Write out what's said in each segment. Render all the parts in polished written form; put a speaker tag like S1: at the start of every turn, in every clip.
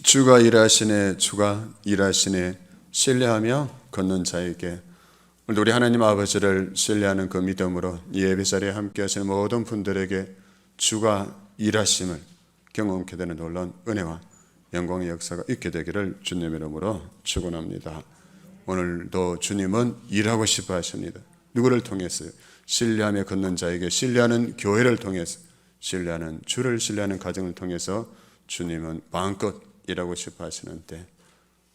S1: 주가 일하시네, 주가 일하시네. 신뢰하며 걷는 자에게 오늘 우리 하나님 아버지를 신뢰하는 그 믿음으로 이 예배 자리에 함께 하시는 모든 분들에게 주가 일하심을 경험하게 되는 놀라운 은혜와 영광의 역사가 있게 되기를 주님 이름으로 축원합니다. 오늘도 주님은 일하고 싶어 하십니다. 누구를 통해서요? 신뢰하며 걷는 자에게, 신뢰하는 교회를 통해서, 신뢰하는 주를 신뢰하는 가정을 통해서 주님은 마음껏 일하고 싶어 하시는데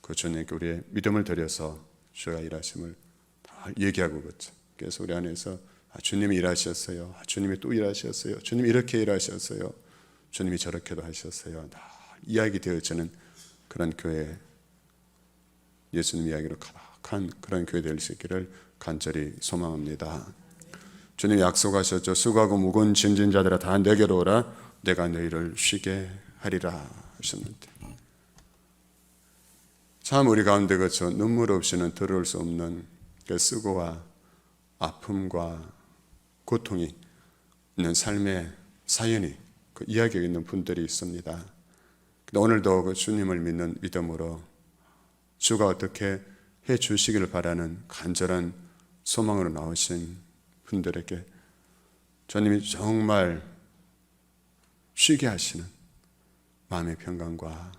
S1: 그 주님께 우리의 믿음을 드려서 주가 일하심을 다 얘기하고 그렇죠. 그래서 우리 안에서 주님이 일하셨어요. 주님이 또 일하셨어요. 주님이 이렇게 일하셨어요. 주님이 저렇게도 하셨어요. 다 이야기 되어지는 그런 교회, 예수님 이야기로 가득한 그런 교회 될 수 있기를 간절히 소망합니다. 주님 약속하셨죠. 수고하고 무거운 짐진 자들아 다 내게로 오라. 내가 너희를 쉬게 하리라 하셨는데 참 우리 가운데 그렇죠. 눈물 없이는 들어올 수 없는 그 수고와 아픔과 고통이 있는 삶의 사연이 그 이야기가 있는 분들이 있습니다. 근데 오늘도 그 주님을 믿는 믿음으로 주가 어떻게 해 주시기를 바라는 간절한 소망으로 나오신 분들에게 주님이 정말 쉬게 하시는 마음의 평강과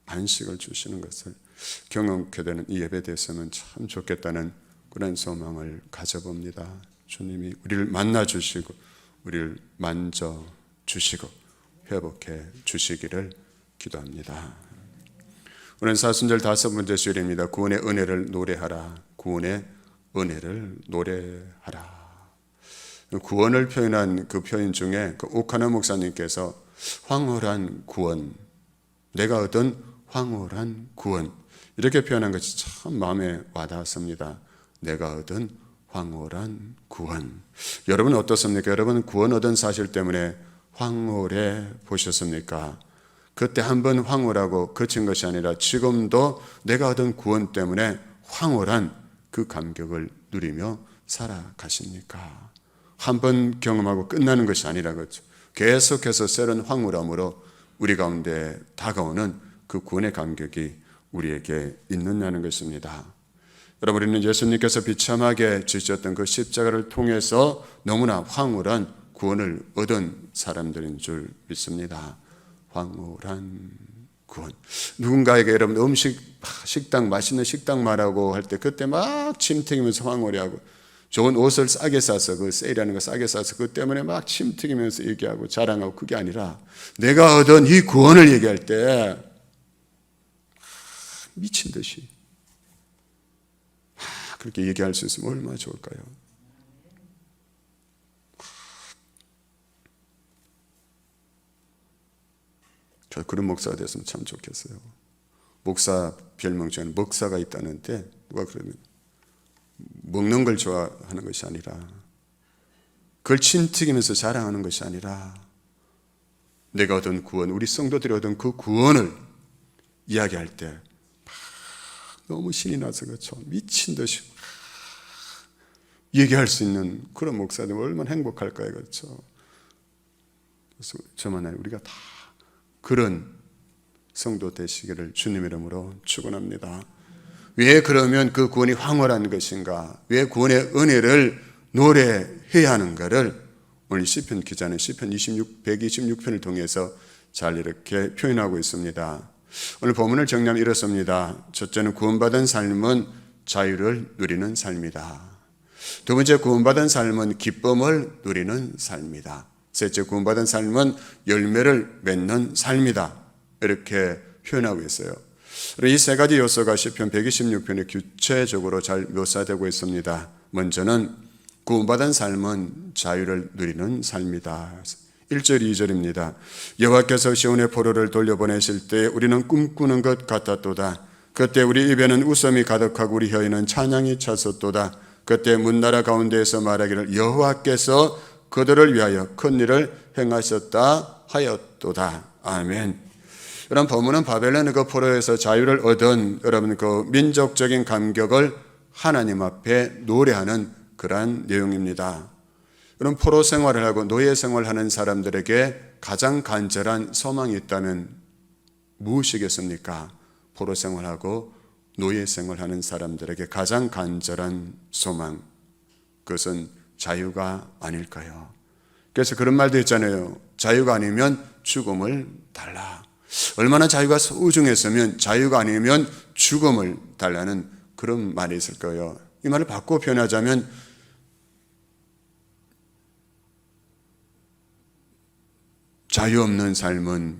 S1: 안식을 주시는 것을 경험하게 되는 이 예배 되었으면 참 좋겠다는 그런 소망을 가져봅니다. 주님이 우리를 만나 주시고 우리를 만져 주시고 회복해 주시기를 기도합니다. 오늘 사순절 5번째 주일입니다. 구원의 은혜를 노래하라. 구원의 은혜를 노래하라. 구원을 표현한 그 표현 중에 그 오카나 목사님께서 황홀한 구원, 내가 얻은 황홀한 구원, 이렇게 표현한 것이 참 마음에 와닿았습니다. 내가 얻은 황홀한 구원. 여러분은 어떻습니까? 여러분 구원 얻은 사실 때문에 황홀해 보셨습니까? 그때 한번 황홀하고 그친 것이 아니라 지금도 내가 얻은 구원 때문에 황홀한 그 감격을 누리며 살아가십니까? 한번 경험하고 끝나는 것이 아니라 그렇죠. 계속해서 새로운 황홀함으로 우리 가운데 다가오는 그 구원의 감격이 우리에게 있느냐는 것입니다. 여러분, 우리는 예수님께서 비참하게 지셨던 그 십자가를 통해서 너무나 황홀한 구원을 얻은 사람들인 줄 믿습니다. 황홀한 구원. 누군가에게 여러분 식당 맛있는 식당 말하고 할 때 그때 막 침튀기면서 황홀해하고 좋은 옷을 싸게 사서 그 세일하는 거 싸게 사서 그 때문에 막 침튀기면서 얘기하고 자랑하고 그게 아니라 내가 얻은 이 구원을 얘기할 때 미친 듯이 그렇게 얘기할 수 있으면 얼마나 좋을까요? 저 그런 목사가 됐으면 참 좋겠어요. 목사 별명 중에는 먹사가 있다는데 누가 그러면 먹는 걸 좋아하는 것이 아니라 그걸 침튀기면서 자랑하는 것이 아니라 내가 얻은 구원, 우리 성도들이 얻은 그 구원을 이야기할 때 너무 신이 나서 그렇죠. 미친 듯이 얘기할 수 있는 그런 목사들 얼마나 행복할까요? 그렇죠. 그래서 저만 아니라 우리가 다 그런 성도 되시기를 주님 이름으로 축원합니다. 왜 그러면 그 구원이 황홀한 것인가? 왜 구원의 은혜를 노래해야 하는가를 오늘 시편 기자는 시편 126편을 통해서 잘 이렇게 표현하고 있습니다. 오늘 본문을 정리하면 이렇습니다. 첫째는 구원받은 삶은 자유를 누리는 삶이다. 두 번째, 구원받은 삶은 기쁨을 누리는 삶이다. 셋째, 구원받은 삶은 열매를 맺는 삶이다. 이렇게 표현하고 있어요. 이 세 가지 요소가 시편 126편에 구체적으로 잘 묘사되고 있습니다. 먼저는 구원받은 삶은 자유를 누리는 삶이다. 1절 2절입니다. 여호와께서 시온의 포로를 돌려보내실 때 우리는 꿈꾸는 것 같았도다. 그때 우리 입에는 웃음이 가득하고 우리 혀에는 찬양이 찼었도다. 그때 문나라 가운데에서 말하기를 여호와께서 그들을 위하여 큰 일을 행하셨다 하였도다. 아멘. 이런 본문은 바벨론의 그 포로에서 자유를 얻은 여러분 그 민족적인 감격을 하나님 앞에 노래하는 그러한 내용입니다. 그런 포로 생활을 하고 노예 생활을 하는 사람들에게 가장 간절한 소망이 있다면 무엇이겠습니까? 포로 생활하고 노예 생활하는 사람들에게 가장 간절한 소망, 그것은 자유가 아닐까요? 그래서 그런 말도 있잖아요. 자유가 아니면 죽음을 달라. 얼마나 자유가 소중했으면 자유가 아니면 죽음을 달라는 그런 말이 있을 거예요. 이 말을 바꿔 표현하자면 자유 없는 삶은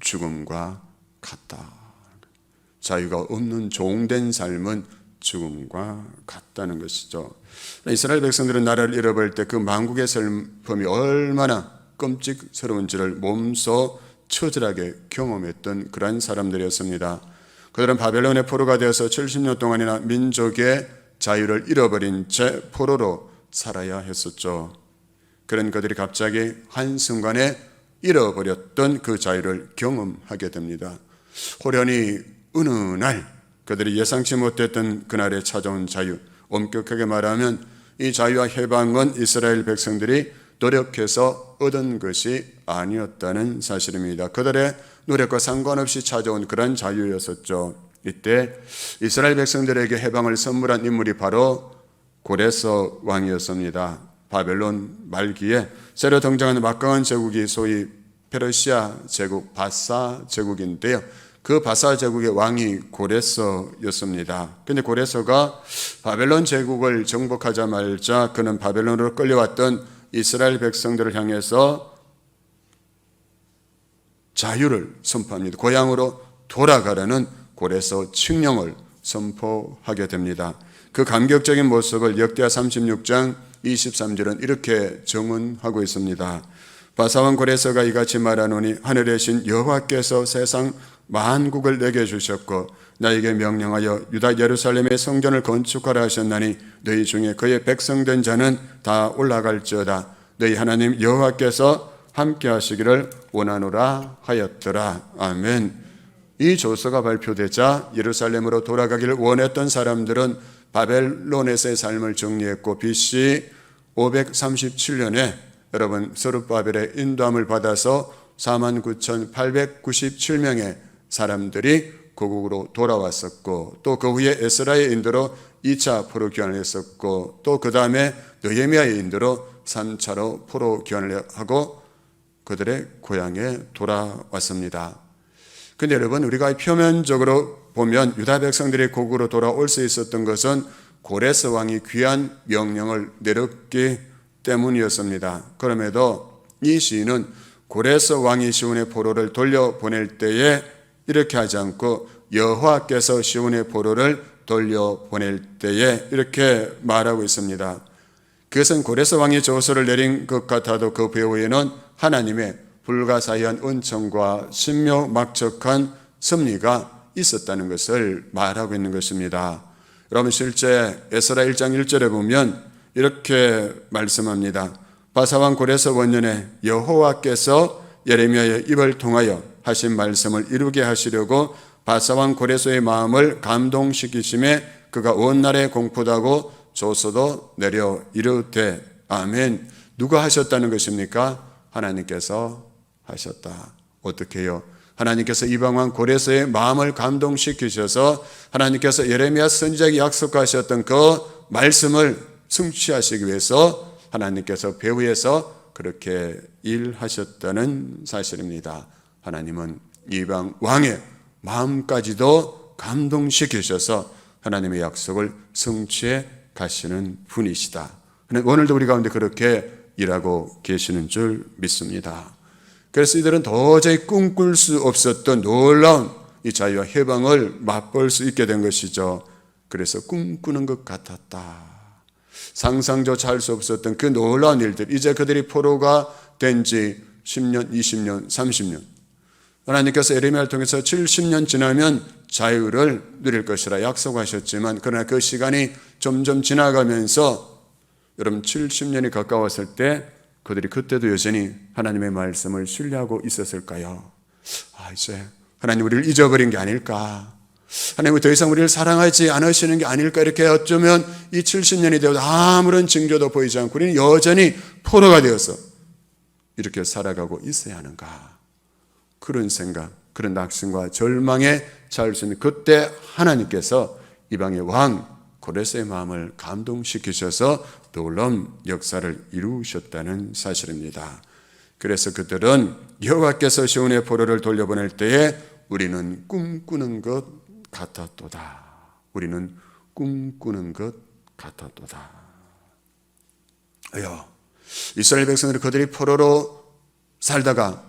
S1: 죽음과 같다. 자유가 없는 종된 삶은 죽음과 같다는 것이죠. 이스라엘 백성들은 나라를 잃어버릴 때 그 만국의 슬픔이 얼마나 끔찍스러운지를 몸소 처절하게 경험했던 그러한 사람들이었습니다. 그들은 바벨론의 포로가 되어서 70년 동안이나 민족의 자유를 잃어버린 채 포로로 살아야 했었죠. 그런 그들이 갑자기 한순간에 잃어버렸던 그 자유를 경험하게 됩니다. 호련히 어느 날 그들이 예상치 못했던 그날에 찾아온 자유, 엄격하게 말하면 이 자유와 해방은 이스라엘 백성들이 노력해서 얻은 것이 아니었다는 사실입니다. 그들의 노력과 상관없이 찾아온 그런 자유였었죠. 이때 이스라엘 백성들에게 해방을 선물한 인물이 바로 고레서 왕이었습니다. 바벨론 말기에 새로 등장하는 막강한 제국이 소위 페르시아 제국, 바사 제국인데요. 그 바사 제국의 왕이 고레서였습니다. 그런데 고레서가 바벨론 제국을 정복하자마자 그는 바벨론으로 끌려왔던 이스라엘 백성들을 향해서 자유를 선포합니다. 고향으로 돌아가라는 고레서 칙령을 선포하게 됩니다. 그 감격적인 모습을 역대하 36장 23절은 이렇게 정언하고 있습니다. 바사왕 고레서가 이같이 말하노니 하늘의 신 여호와께서 세상 만국을 내게 주셨고 나에게 명령하여 유다 예루살렘의 성전을 건축하라 하셨나니 너희 중에 그의 백성된 자는 다 올라갈지어다. 너희 하나님 여호와께서 함께 하시기를 원하노라 하였더라. 아멘. 이 조서가 발표되자 예루살렘으로 돌아가기를 원했던 사람들은 바벨론에서의 삶을 정리했고 BC 537년에 여러분 스룹바벨의 인도함을 받아서 49,897명의 사람들이 고국으로 돌아왔었고 또 그 후에 에스라의 인도로 2차 포로 귀환을 했었고 또 그 다음에 느헤미야의 인도로 3차로 포로 귀환을 하고 그들의 고향에 돌아왔습니다. 그런데 여러분 우리가 표면적으로 보면 유다 백성들이 고국으로 돌아올 수 있었던 것은 고레스 왕이 귀한 명령을 내렸기 때문이었습니다. 그럼에도 이 시인은 고레스 왕이 시온의 포로를 돌려보낼 때에 이렇게 하지 않고 여호와께서 시온의 포로를 돌려보낼 때에 이렇게 말하고 있습니다. 그것은 고레스 왕이 조서를 내린 것 같아도 그 배후에는 하나님의 불가사의한 은총과 신묘막측한 섭리가 있었다는 것을 말하고 있는 것입니다. 여러분 실제 에스라 1장 1절에 보면 이렇게 말씀합니다. 바사왕 고레서 원년에 여호와께서 예레미야의 입을 통하여 하신 말씀을 이루게 하시려고 바사왕 고레서의 마음을 감동시키심에 그가 온 나라에 공포하고 조서도 내려 이르되 아멘. 누가 하셨다는 것입니까? 하나님께서 하셨다. 어떻게 해요? 하나님께서 이방왕 고레서의 마음을 감동시키셔서 하나님께서 예레미야 선지자에게 약속하셨던 그 말씀을 성취하시기 위해서 하나님께서 배후에서 그렇게 일하셨다는 사실입니다. 하나님은 이방 왕의 마음까지도 감동시키셔서 하나님의 약속을 성취해 가시는 분이시다. 오늘도 우리 가운데 그렇게 일하고 계시는 줄 믿습니다. 그래서 이들은 도저히 꿈꿀 수 없었던 놀라운 이 자유와 해방을 맛볼 수 있게 된 것이죠. 그래서 꿈꾸는 것 같았다. 상상조차 할 수 없었던 그 놀라운 일들, 이제 그들이 포로가 된 지 10년, 20년, 30년 하나님께서 예레미야를 통해서 70년 지나면 자유를 누릴 것이라 약속하셨지만 그러나 그 시간이 점점 지나가면서 여러분 70년이 가까웠을 때 그들이 그때도 여전히 하나님의 말씀을 신뢰하고 있었을까요? 이제 하나님 우리를 잊어버린 게 아닐까? 하나님은 더 이상 우리를 사랑하지 않으시는 게 아닐까? 이렇게 어쩌면 이 70년이 되어도 아무런 징조도 보이지 않고 우리는 여전히 포로가 되어서 이렇게 살아가고 있어야 하는가? 그런 생각, 그런 낙심과 절망에 처할 수 있는 그때 하나님께서 이방의 왕 고레스의 마음을 감동시키셔서 놀라운 역사를 이루셨다는 사실입니다. 그래서 그들은 여호와께서 시온의 포로를 돌려보낼 때에 우리는 꿈꾸는 것 같았도다. 우리는 꿈꾸는 것 같았도다. 이스라엘 백성들이 그들이 포로로 살다가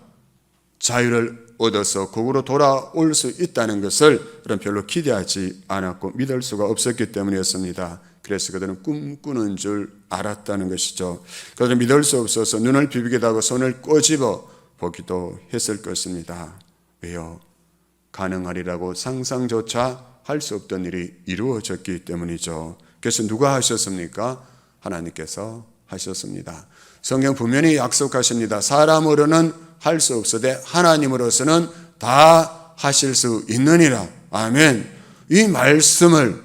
S1: 자유를 얻어서 거꾸로 돌아올 수 있다는 것을 별로 기대하지 않았고 믿을 수가 없었기 때문이었습니다. 그래서 그들은 꿈꾸는 줄 알았다는 것이죠. 그들은 믿을 수 없어서 눈을 비비기도 하고 손을 꼬집어 보기도 했을 것입니다. 왜요? 가능하리라고 상상조차 할 수 없던 일이 이루어졌기 때문이죠. 그래서 누가 하셨습니까? 하나님께서 하셨습니다. 성경 분명히 약속하십니다. 사람으로는 할 수 없으되 하나님으로서는 다 하실 수 있느니라. 아멘. 이 말씀을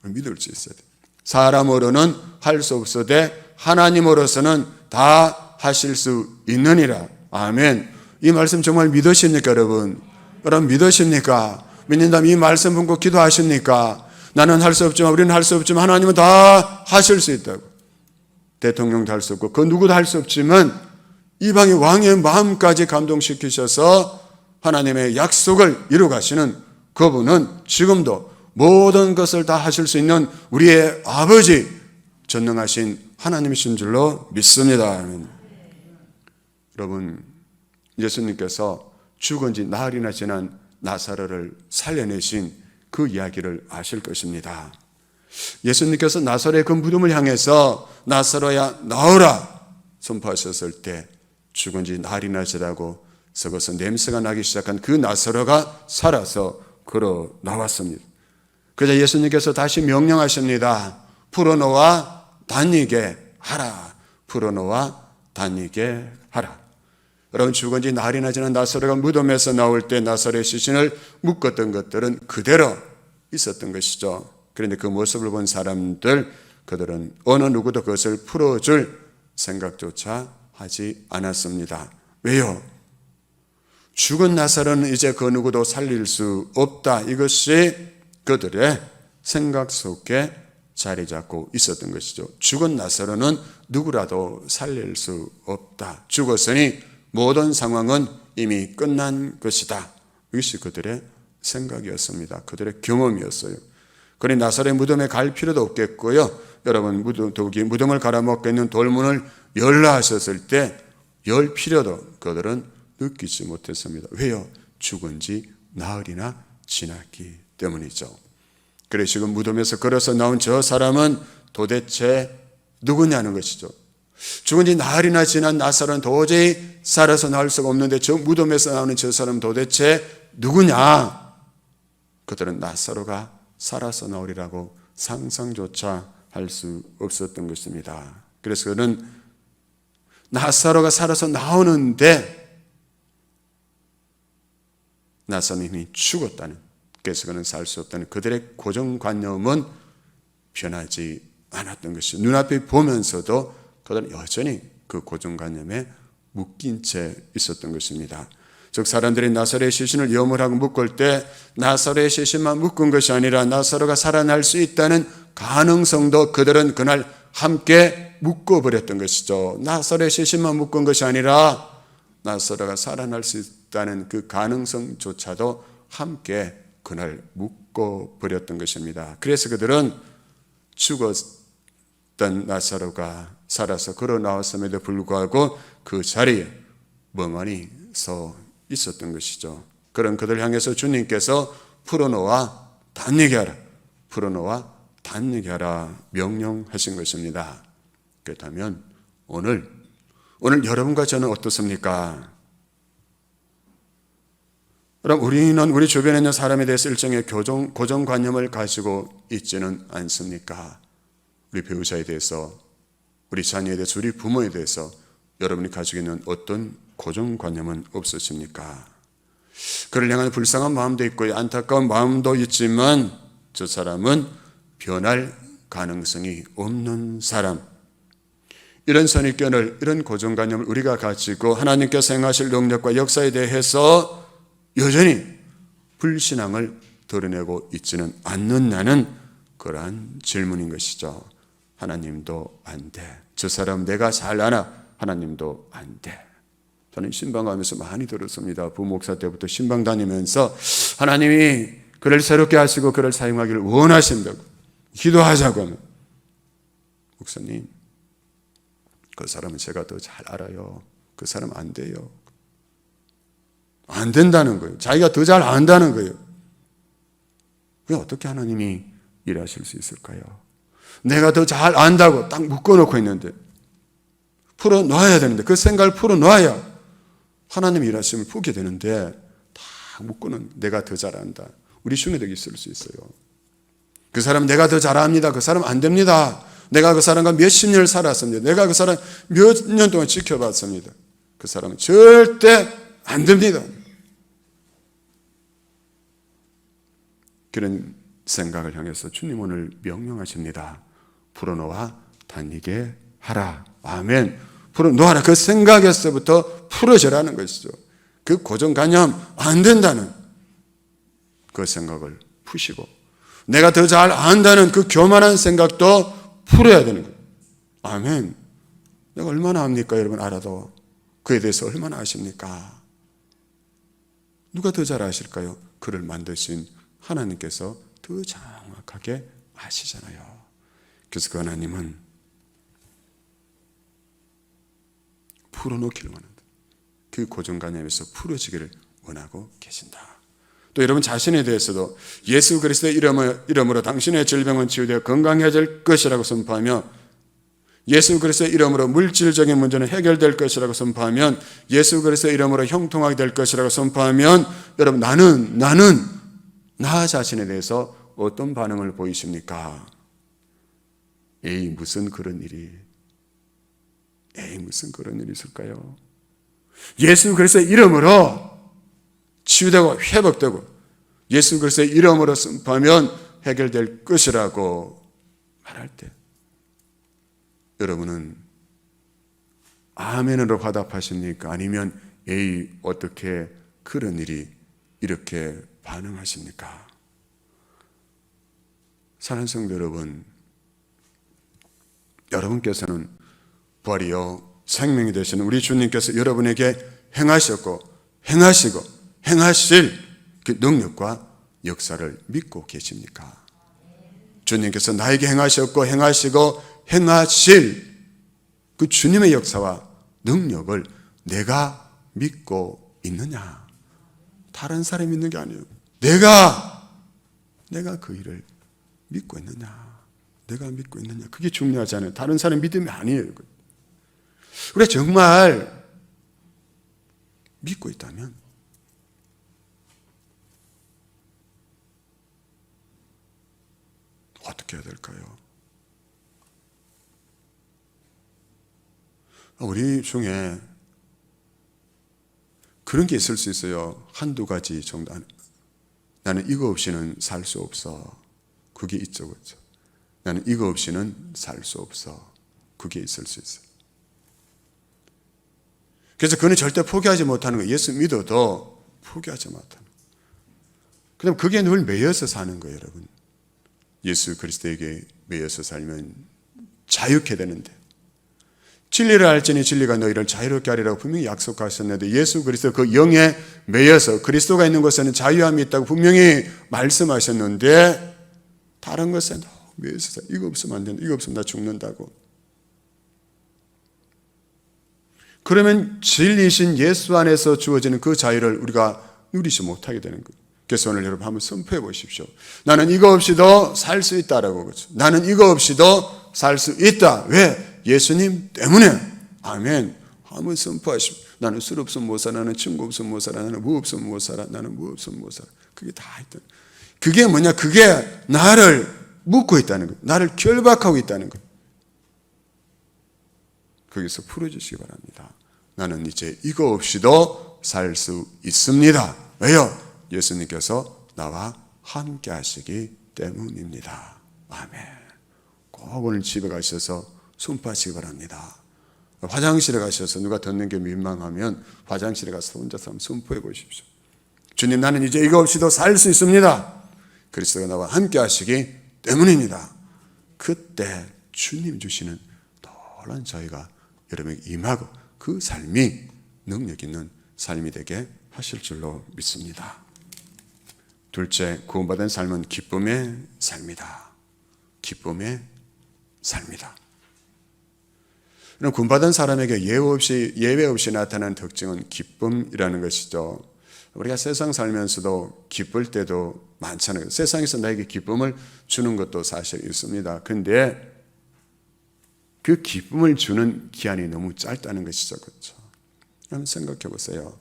S1: 믿을 수 있어야 돼요. 사람으로는 할 수 없으되 하나님으로서는 다 하실 수 있느니라. 아멘. 이 말씀 정말 믿으십니까, 여러분? 여러분 믿으십니까? 믿는다면 이 말씀 붙고 기도하십니까? 나는 할 수 없지만, 우리는 할 수 없지만 하나님은 다 하실 수 있다고. 대통령도 할 수 없고 그 누구도 할 수 없지만 이방의 왕의 마음까지 감동시키셔서 하나님의 약속을 이루가시는 그분은 지금도 모든 것을 다 하실 수 있는 우리의 아버지, 전능하신 하나님이신 줄로 믿습니다. 여러분, 예수님께서 죽은 지 나흘이나 지난 나사로를 살려내신 그 이야기를 아실 것입니다. 예수님께서 나사로의 그 무덤을 향해서 나사로야 나오라 선포하셨을 때 죽은 지 나흘이나 지나고 썩어서 냄새가 나기 시작한 그 나사로가 살아서 걸어 나왔습니다. 그래서 예수님께서 다시 명령하십니다. 풀어놓아 다니게 하라. 풀어놓아 다니게 하라. 여러분, 죽은 지 나흘이나 지난 나사로가 무덤에서 나올 때 나사로의 시신을 묶었던 것들은 그대로 있었던 것이죠. 그런데 그 모습을 본 사람들, 그들은 어느 누구도 그것을 풀어줄 생각조차 하지 않았습니다. 왜요? 죽은 나사로는 이제 그 누구도 살릴 수 없다. 이것이 그들의 생각 속에 자리 잡고 있었던 것이죠. 죽은 나사로는 누구라도 살릴 수 없다. 죽었으니 모든 상황은 이미 끝난 것이다. 이것이 그들의 생각이었습니다. 그들의 경험이었어요. 그러니 나사로의 무덤에 갈 필요도 없겠고요. 여러분, 무덤을 갈아먹고 있는 돌문을 열라 하셨을 때 열 필요도 그들은 느끼지 못했습니다. 왜요? 죽은 지 나흘이나 지났기 때문이죠. 그래서 지금 무덤에서 걸어서 나온 저 사람은 도대체 누구냐는 것이죠. 죽은 지 나흘이나 지난 나사로는 도저히 살아서 나올 수가 없는데 저 무덤에서 나오는 저 사람은 도대체 누구냐? 그들은 나사로가 살아서 나오리라고 상상조차 할 수 없었던 것입니다. 그래서 그는 나사로가 살아서 나오는데 나사로는 죽었다는, 그래서 그는 살 수 없다는 그들의 고정관념은 변하지 않았던 것이죠. 눈앞에 보면서도 그들은 여전히 그 고정관념에 묶인 채 있었던 것입니다. 즉 사람들이 나사로의 시신을 염을하고 묶을 때 나사로의 시신만 묶은 것이 아니라 나사로가 살아날 수 있다는 가능성도 그들은 그날 함께 묶어버렸던 것이죠. 나사로의 시신만 묶은 것이 아니라 나사로가 살아날 수 있다는 그 가능성조차도 함께 그날 묶어버렸던 것입니다. 그래서 그들은 죽었던 나사로가 살아서 걸어 나왔음에도 불구하고 그 자리에 멍하니 서 있었던 것이죠. 그런 그들 향해서 주님께서 풀어놓아 단얘기 하라, 풀어놓아 단얘기 하라 명령하신 것입니다. 그렇다면 오늘 여러분과 저는 어떻습니까? 그럼 우리는 우리 주변에 있는 사람에 대해서 일종의 고정관념을 가지고 있지는 않습니까? 우리 배우자에 대해서, 우리 자녀에 대해서, 우리 부모에 대해서 여러분이 가지고 있는 어떤 고정관념은 없으십니까? 그를 향한 불쌍한 마음도 있고 안타까운 마음도 있지만 저 사람은 변할 가능성이 없는 사람, 이런 선입견을, 이런 고정관념을 우리가 가지고 하나님께서 행하실 능력과 역사에 대해서 여전히 불신앙을 드러내고 있지는 않느냐는 그러한 질문인 것이죠. 하나님도 안 돼. 저 사람 내가 잘 아나? 하나님도 안 돼. 저는 신방 가면서 많이 들었습니다. 부목사 때부터 신방 다니면서 하나님이 그를 새롭게 하시고 그를 사용하기를 원하신다고 기도하자고 하면, 목사님 그 사람은 제가 더 잘 알아요. 그 사람 안 돼요. 안 된다는 거예요. 자기가 더 잘 안다는 거예요. 왜 어떻게 하나님이 일하실 수 있을까요? 내가 더 잘 안다고 딱 묶어놓고 있는데, 풀어놔야 되는데, 그 생각을 풀어놔야 하나님이 일하심을 보게 되는데, 다 묶어놓은 내가 더 잘 안다. 우리 중에도 있을 수 있어요. 그 사람 내가 더 잘 압니다. 그 사람 안 됩니다. 내가 그 사람과 몇십 년을 살았습니다. 내가 그 사람 몇 년 동안 지켜봤습니다. 그 사람은 절대 안 됩니다. 그런 생각을 향해서 주님 오늘 명령하십니다. 풀어놓아 다니게 하라. 아멘. 풀어놓아라. 그 생각에서부터 풀어져라는 것이죠. 그 고정관념 안 된다는 그 생각을 푸시고, 내가 더 잘 안다는 그 교만한 생각도 풀어야 되는 거예요. 아멘. 내가 얼마나 압니까? 여러분 알아도 그에 대해서 얼마나 아십니까? 누가 더 잘 아실까요? 그를 만드신 하나님께서 더 정확하게 아시잖아요. 그래서 그 하나님은 풀어놓기를 원한다. 그 고정관념에서 풀어지기를 원하고 계신다. 또 여러분 자신에 대해서도 예수 그리스도의 이름으로 당신의 질병은 치유되어 건강해질 것이라고 선포하며, 예수 그리스도의 이름으로 물질적인 문제는 해결될 것이라고 선포하면, 예수 그리스도의 이름으로 형통하게 될 것이라고 선포하면, 여러분 나는 나 자신에 대해서 어떤 반응을 보이십니까? 에이 무슨 그런 일이 있을까요? 예수 그리스도의 이름으로 치유되고 회복되고 예수 그리스도의 이름으로 선포하면 해결될 것이라고 말할 때 여러분은 아멘으로 화답하십니까? 아니면 에이 어떻게 그런 일이 이렇게 반응하십니까? 사랑하는 성도 여러분, 여러분께서는 부활이요 생명이 되시는 우리 주님께서 여러분에게 행하셨고 행하시고 행하실 그 능력과 역사를 믿고 계십니까? 주님께서 나에게 행하셨고 행하시고 행하실 그 주님의 역사와 능력을 내가 믿고 있느냐? 다른 사람이 믿는 게 아니에요. 내가 그 일을 믿고 있느냐? 내가 믿고 있느냐? 그게 중요하지 않아요. 다른 사람 믿음이 아니에요. 우리가 정말 믿고 있다면 어떻게 해야 될까요? 우리 중에 그런 게 있을 수 있어요. 한두 가지 정도. 나는 이거 없이는 살 수 없어. 그게 있죠, 그렇죠? 나는 이거 없이는 살 수 없어. 그게 있을 수 있어요. 그래서 그는 절대 포기하지 못하는 거예요. 예수 믿어도 포기하지 못하는 거예요. 그럼 그게 늘 매여서 사는 거예요, 여러분. 예수 그리스도에게 매여서 살면 자유케 되는데, 진리를 알지니 진리가 너희를 자유롭게 하리라고 분명히 약속하셨는데, 예수 그리스도 그 영에 매여서 그리스도가 있는 곳에는 자유함이 있다고 분명히 말씀하셨는데, 다른 것에 너무 매여서 이거 없으면 안 된다, 이거 없으면 나 죽는다고. 그러면 진리신 예수 안에서 주어지는 그 자유를 우리가 누리지 못하게 되는 거예요. 그래서 오늘 여러분 한번 선포해 보십시오. 나는 이거 없이도 살 수 있다라고. 그렇죠? 나는 이거 없이도 살 수 있다. 왜? 예수님 때문에. 아멘. 한번 선포하십시오. 나는 술 없으면 못 살아. 나는 친구 없으면 못 살아. 나는 뭐 없으면 못 살아. 나는 뭐 없으면 못 살아. 그게 다 있다. 그게 뭐냐? 그게 나를 묶고 있다는 거예요. 나를 결박하고 있다는 거예요. 거기서 풀어주시기 바랍니다. 나는 이제 이거 없이도 살 수 있습니다. 왜요? 예수님께서 나와 함께 하시기 때문입니다. 아멘. 꼭 오늘 집에 가셔서 선포하시기 바랍니다. 화장실에 가셔서 누가 듣는 게 민망하면 화장실에 가서 혼자서 한번 선포해 보십시오. 주님, 나는 이제 이거 없이도 살 수 있습니다. 그리스도가 나와 함께 하시기 때문입니다. 그때 주님 주시는 놀라운 자유가 여러분에게 임하고 그 삶이 능력 있는 삶이 되게 하실 줄로 믿습니다. 둘째, 구원받은 삶은 기쁨의 삶이다. 기쁨의 삶이다. 구원받은 사람에게 예외 없이 나타나는 특징은 기쁨이라는 것이죠. 우리가 세상 살면서도 기쁠 때도 많잖아요. 세상에서 나에게 기쁨을 주는 것도 사실 있습니다. 근데 그 기쁨을 주는 기한이 너무 짧다는 것이죠. 그렇죠? 한번 생각해 보세요.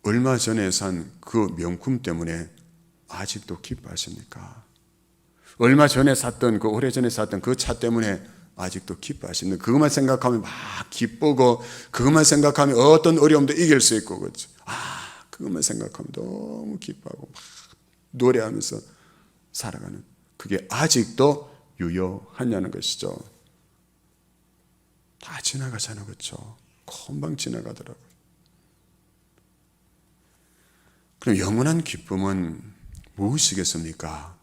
S1: 얼마 전에 산 그 명품 때문에 아직도 기뻐하십니까? 얼마 전에 샀던 그 오래전에 샀던 그 차 때문에 아직도 기뻐하시는, 그것만 생각하면 막 기쁘고, 그것만 생각하면 어떤 어려움도 이길 수 있고, 그렇죠? 그것만 생각하면 너무 기뻐하고 막 노래하면서 살아가는, 그게 아직도 유효하냐는 것이죠. 다 지나가잖아요. 그렇죠? 금방 지나가더라고요. 그럼 영원한 기쁨은 무엇이겠습니까?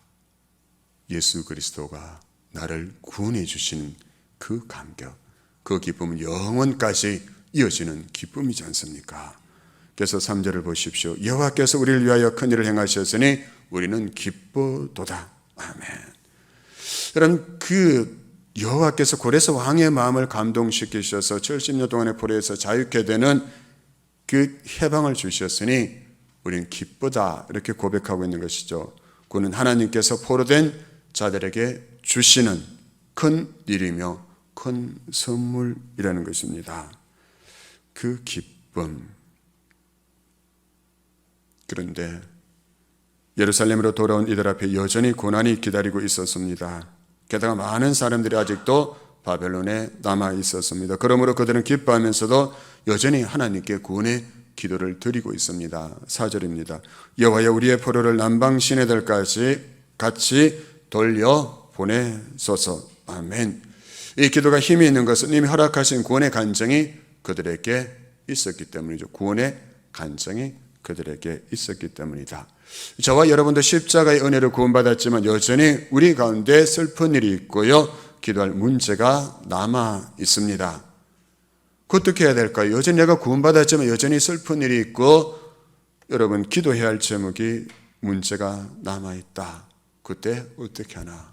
S1: 예수 그리스도가 나를 구원해 주신 그 감격, 그 기쁨은 영원까지 이어지는 기쁨이지 않습니까? 그래서 3절을 보십시오. 여호와께서 우리를 위하여 큰 일을 행하셨으니 우리는 기쁘도다. 아멘. 여러분, 그 여호와께서 고레스 왕의 마음을 감동시키셔서 70년 동안의 포로에서 자유케 되는 그 해방을 주셨으니 우리는 기쁘다, 이렇게 고백하고 있는 것이죠. 그는 하나님께서 포로된 자들에게 주시는 큰 일이며 큰 선물이라는 것입니다. 그 기쁨. 그런데 예루살렘으로 돌아온 이들 앞에 여전히 고난이 기다리고 있었습니다. 게다가 많은 사람들이 아직도 바벨론에 남아 있었습니다. 그러므로 그들은 기뻐하면서도 여전히 하나님께 구원의 기도를 드리고 있습니다. 4절입니다. 여호와여, 우리의 포로를 남방 시내들까지 같이 돌려 보내소서. 아멘. 이 기도가 힘이 있는 것은 이미 허락하신 구원의 간증이 그들에게 있었기 때문이죠. 구원의 간증이 그들에게 있었기 때문이다. 저와 여러분도 십자가의 은혜로 구원받았지만 여전히 우리 가운데 슬픈 일이 있고요, 기도할 문제가 남아 있습니다. 어떻게 해야 될까요? 여전히 내가 구원받았지만 여전히 슬픈 일이 있고, 여러분, 기도해야 할 제목이 문제가 남아있다. 그때 어떻게 하나?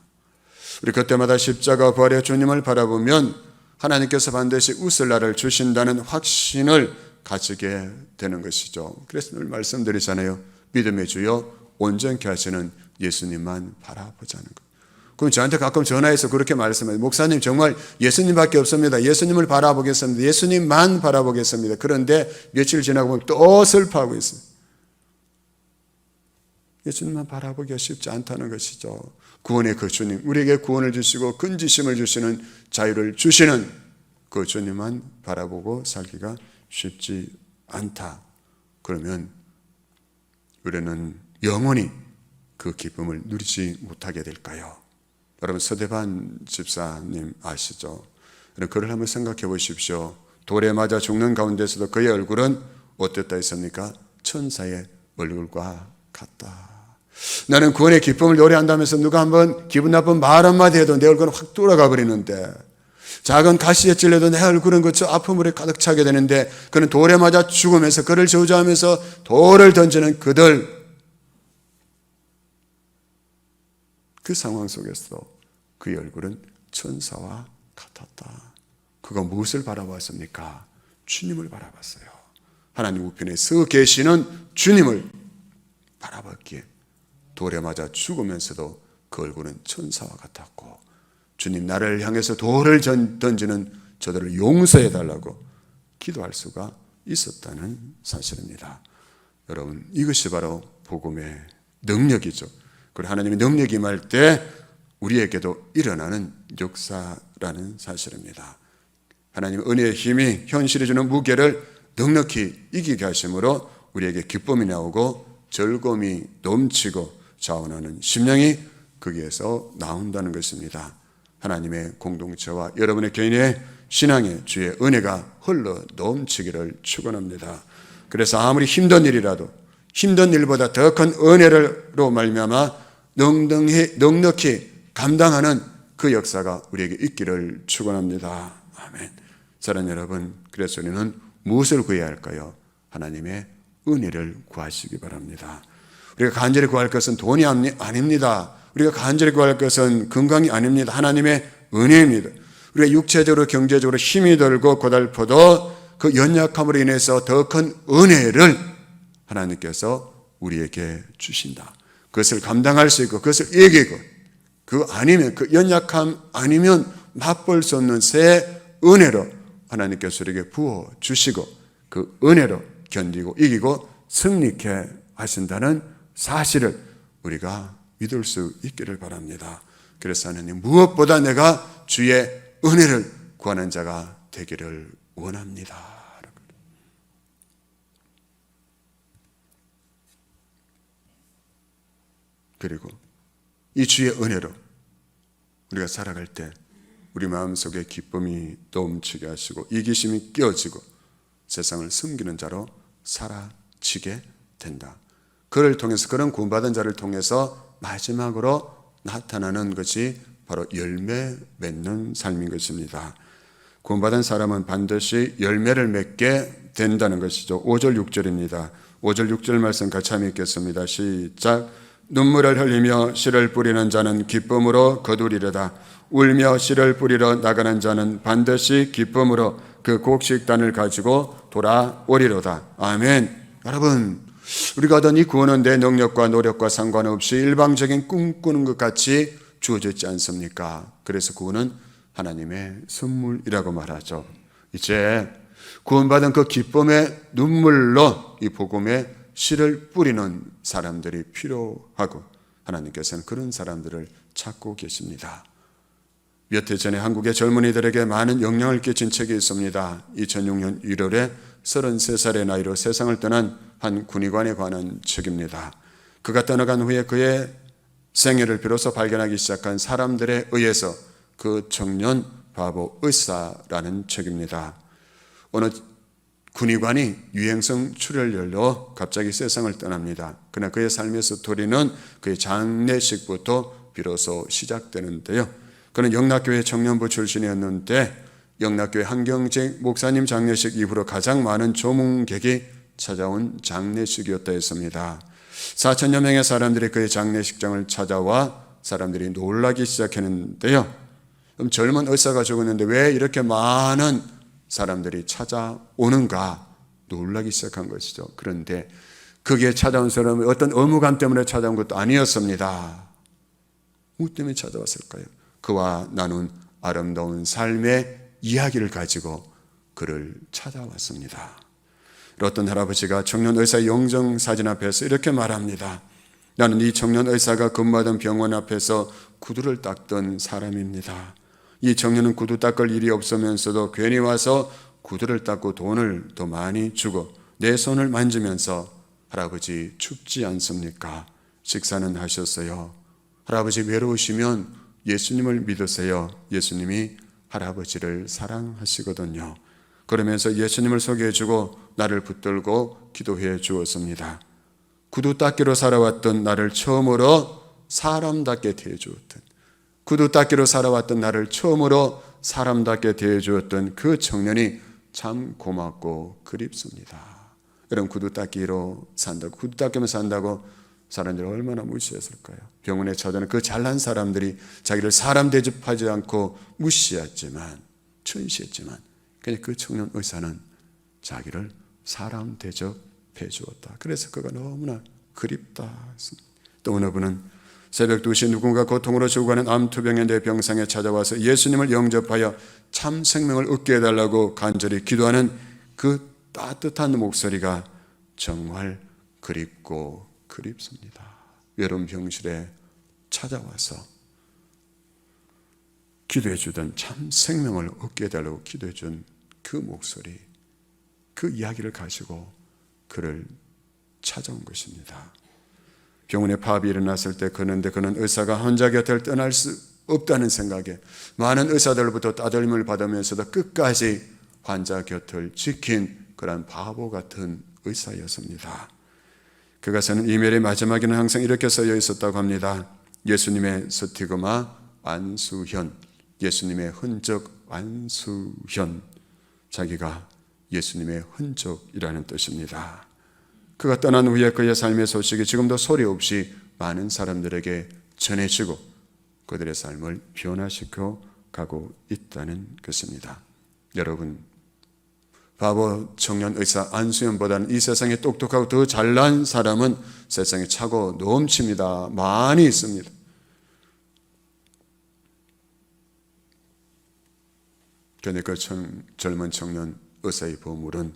S1: 우리 그때마다 십자가 부활의 주님을 바라보면 하나님께서 반드시 웃을 날을 주신다는 확신을 가지게 되는 것이죠. 그래서 늘 말씀드리잖아요. 믿음의 주여 온전케 하시는 예수님만 바라보자는 것. 그럼 저한테 가끔 전화해서 그렇게 말씀해요. 목사님, 정말 예수님밖에 없습니다. 예수님을 바라보겠습니다. 예수님만 바라보겠습니다. 그런데 며칠 지나고 보면 또 슬퍼하고 있어요. 예수님만 바라보기가 쉽지 않다는 것이죠. 구원의 그 주님, 우리에게 구원을 주시고 근지심을 주시는, 자유를 주시는 그 주님만 바라보고 살기가 쉽지 않다. 그러면 우리는 영원히 그 기쁨을 누리지 못하게 될까요? 여러분, 서대반 집사님 아시죠? 그를 한번 생각해 보십시오. 돌에 맞아 죽는 가운데서도 그의 얼굴은 어땠다 했습니까? 천사의 얼굴과 같다. 나는 구원의 기쁨을 노래한다면서 누가 한번 기분 나쁜 말 한마디 해도 내 얼굴은 확 돌아가 버리는데, 작은 가시에 찔려도 내 얼굴은 그저 아픔으로 가득 차게 되는데, 그는 돌에 맞아 죽으면서 그를 저주하면서 돌을 던지는 그들, 그 상황 속에서도 그의 얼굴은 천사와 같았다. 그가 무엇을 바라봤습니까? 주님을 바라봤어요. 하나님 우편에 서 계시는 주님을 바라봤기에 돌에 맞아 죽으면서도 그 얼굴은 천사와 같았고, 주님, 나를 향해서 돌을 던지는 저들을 용서해달라고 기도할 수가 있었다는 사실입니다. 여러분, 이것이 바로 복음의 능력이죠. 그리고 하나님의 능력이 임할 때 우리에게도 일어나는 역사라는 사실입니다. 하나님의 은혜의 힘이 현실이 주는 무게를 넉넉히 이기게 하심으로 우리에게 기쁨이 나오고 즐거움이 넘치고 자원하는 심령이 거기에서 나온다는 것입니다. 하나님의 공동체와 여러분의 개인의 신앙의 주의 은혜가 흘러 넘치기를 축원합니다. 그래서 아무리 힘든 일이라도 힘든 일보다 더 큰 은혜로 말미암아 넉넉히 감당하는 그 역사가 우리에게 있기를 축원합니다. 아멘. 사랑하는 여러분, 그래서 우리는 무엇을 구해야 할까요? 하나님의 은혜를 구하시기 바랍니다. 우리가 간절히 구할 것은 돈이 아닙니다. 우리가 간절히 구할 것은 건강이 아닙니다. 하나님의 은혜입니다. 우리가 육체적으로 경제적으로 힘이 들고 고달퍼도 그 연약함으로 인해서 더 큰 은혜를 하나님께서 우리에게 주신다. 그것을 감당할 수 있고 그것을 이기고 그 연약함 아니면 맛볼 수 없는 새 은혜로 하나님께서 우리에게 부어 주시고 그 은혜로 견디고 이기고 승리케 하신다는 사실을 우리가 믿을 수 있기를 바랍니다. 그래서 하나님, 무엇보다 내가 주의 은혜를 구하는 자가 되기를 원합니다. 그리고 이 주의 은혜로 우리가 살아갈 때 우리 마음속에 기쁨이 넘치게 하시고 이기심이 깨어지고 세상을 섬기는 자로 살아지게 된다. 그를 통해서, 그런 구원받은 자를 통해서 마지막으로 나타나는 것이 바로 열매 맺는 삶인 것입니다. 구원받은 사람은 반드시 열매를 맺게 된다는 것이죠. 5절 6절입니다. 5절 6절 말씀 같이 한번 읽겠습니다. 시작. 눈물을 흘리며 씨를 뿌리는 자는 기쁨으로 거두리로다. 울며 씨를 뿌리러 나가는 자는 반드시 기쁨으로 그 곡식단을 가지고 돌아오리로다. 아멘. 여러분, 우리가 얻은 이 구원은 내 능력과 노력과 상관없이 일방적인 꿈꾸는 것 같이 주어졌지 않습니까? 그래서 구원은 하나님의 선물이라고 말하죠. 이제 구원받은 그 기쁨의 눈물로 이 복음에 씨를 뿌리는 사람들이 필요하고 하나님께서는 그런 사람들을 찾고 계십니다. 몇 해 전에 한국의 젊은이들에게 많은 영향을 끼친 책이 있습니다. 2006년 1월에 33살의 나이로 세상을 떠난 한 군의관에 관한 책입니다. 그가 떠나간 후에 그의 생애를 비로소 발견하기 시작한 사람들에 의해서 그 청년 바보 의사라는 책입니다. 어느 군의관이 유행성 출혈열로 갑자기 세상을 떠납니다. 그러나 그의 삶의 스토리는 그의 장례식부터 비로소 시작되는데요. 그는 영락교회 청년부 출신이었는데 영락교회 한경직 목사님 장례식 이후로 가장 많은 조문객이 찾아온 장례식이었다 했습니다. 4천여 명의 사람들이 그의 장례식장을 찾아와 사람들이 놀라기 시작했는데요. 그럼 젊은 의사가 죽었는데 왜 이렇게 많은 사람들이 찾아오는가 놀라기 시작한 것이죠. 그런데 거기에 찾아온 사람은 어떤 의무감 때문에 찾아온 것도 아니었습니다. 무엇 때문에 찾아왔을까요? 그와 나눈 아름다운 삶의 이야기를 가지고 그를 찾아왔습니다. 어떤 할아버지가 청년 의사의 영정사진 앞에서 이렇게 말합니다. 나는 이 청년 의사가 근무하던 병원 앞에서 구두를 닦던 사람입니다. 이 청년은 구두 닦을 일이 없으면서도 괜히 와서 구두를 닦고 돈을 더 많이 주고 내 손을 만지면서 할아버지 춥지 않습니까? 식사는 하셨어요. 할아버지 외로우시면 예수님을 믿으세요. 예수님이 할아버지를 사랑하시거든요. 그러면서 예수님을 소개해주고 나를 붙들고 기도해 주었습니다. 구두 닦기로 살아왔던 나를 처음으로 사람답게 대해주었던, 구두 닦기로 살아왔던 나를 처음으로 사람답게 대해주었던 그 청년이 참 고맙고 그립습니다. 여러분, 구두 닦기로 산다고, 구두 닦기만 산다고 사람들이 얼마나 무시했을까요? 병원에 찾아오는 그 잘난 사람들이 자기를 사람 대접하지 않고 무시했지만, 천시했지만 그냥 그 청년 의사는 자기를 사람 대접해 주었다. 그래서 그가 너무나 그립다. 또 어느 분은 새벽 2시 누군가 고통으로 죽어가는 암투병의 내 병상에 찾아와서 예수님을 영접하여 참 생명을 얻게 해달라고 간절히 기도하는 그 따뜻한 목소리가 정말 그립고 그립습니다. 여러분 병실에 찾아와서 기도해 주던 참 생명을 얻게 해달라고 기도해 준 그 목소리, 그 이야기를 가지고 그를 찾아온 것입니다. 병원에 파업이 일어났을 때 그는 의사가 환자 곁을 떠날 수 없다는 생각에 많은 의사들로부터 따돌림을 받으면서도 끝까지 환자 곁을 지킨 그런 바보 같은 의사였습니다. 그가서는 이메일의 마지막에는 항상 이렇게 쓰여 있었다고 합니다. 예수님의 스티그마 완수현, 예수님의 흔적 완수현. 자기가 예수님의 흔적이라는 뜻입니다. 그가 떠난 후에 그의 삶의 소식이 지금도 소리 없이 많은 사람들에게 전해지고 그들의 삶을 변화시켜 가고 있다는 것입니다. 여러분, 바보 청년 의사 안수현보다는 이 세상에 똑똑하고 더 잘난 사람은 세상에 차고 넘칩니다. 많이 있습니다. 그런데 그 젊은 청년 의사의 보물은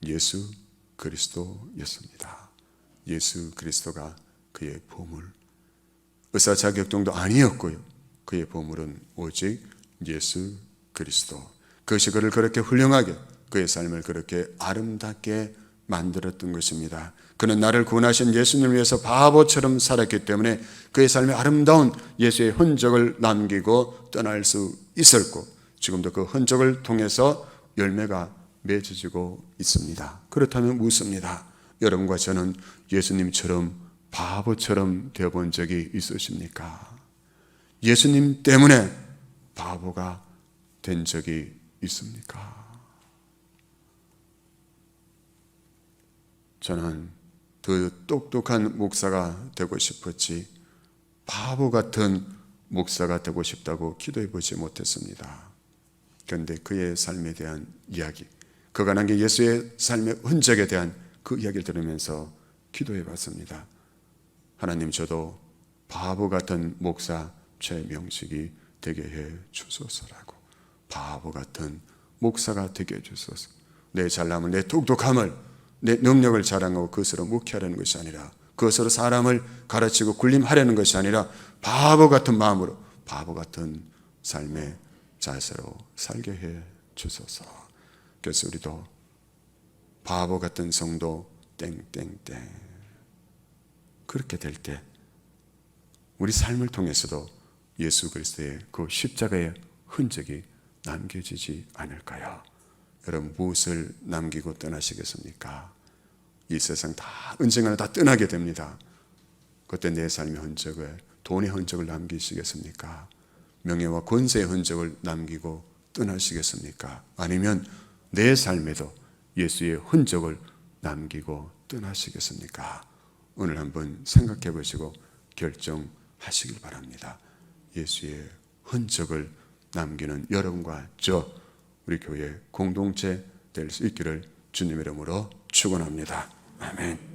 S1: 예수 그리스도였습니다. 예수 그리스도가 그의 보물. 의사 자격증도 아니었고요. 그의 보물은 오직 예수 그리스도. 그것이 그를 그렇게 훌륭하게, 그의 삶을 그렇게 아름답게 만들었던 것입니다. 그는 나를 구원하신 예수님을 위해서 바보처럼 살았기 때문에 그의 삶에 아름다운 예수의 흔적을 남기고 떠날 수 있었고, 지금도 그 흔적을 통해서 열매가 맺어지고 있습니다. 그렇다면 묻습니다. 여러분과 저는 예수님처럼 바보처럼 되어본 적이 있으십니까? 예수님 때문에 바보가 된 적이 있습니까? 저는 더 똑똑한 목사가 되고 싶었지 바보 같은 목사가 되고 싶다고 기도해 보지 못했습니다. 그런데 그의 삶에 대한 이야기, 그가 남긴 예수의 삶의 흔적에 대한 그 이야기를 들으면서 기도해 봤습니다. 하나님, 저도 바보 같은 목사 최명식이 되게 해 주소서라고. 바보 같은 목사가 되게 해 주소서. 내 잘남을, 내 똑똑함을, 내 능력을 자랑하고 그것으로 묵혀하려는 것이 아니라, 그것으로 사람을 가르치고 군림하려는 것이 아니라 바보 같은 마음으로, 바보 같은 삶의 자세로 살게 해 주소서. 그래서 우리도 바보 같은 성도 땡땡땡 그렇게 될 때 우리 삶을 통해서도 예수 그리스도의 그 십자가의 흔적이 남겨지지 않을까요? 여러분, 무엇을 남기고 떠나시겠습니까? 이 세상 다 언젠가는 다 떠나게 됩니다. 그때 내 삶의 흔적을, 돈의 흔적을 남기시겠습니까? 명예와 권세의 흔적을 남기고 떠나시겠습니까? 아니면 내 삶에도 예수의 흔적을 남기고 떠나시겠습니까? 오늘 한번 생각해 보시고 결정하시길 바랍니다. 예수의 흔적을 남기는 여러분과 저, 우리 교회 공동체 될 수 있기를 주님의 이름으로 축원합니다. 아멘.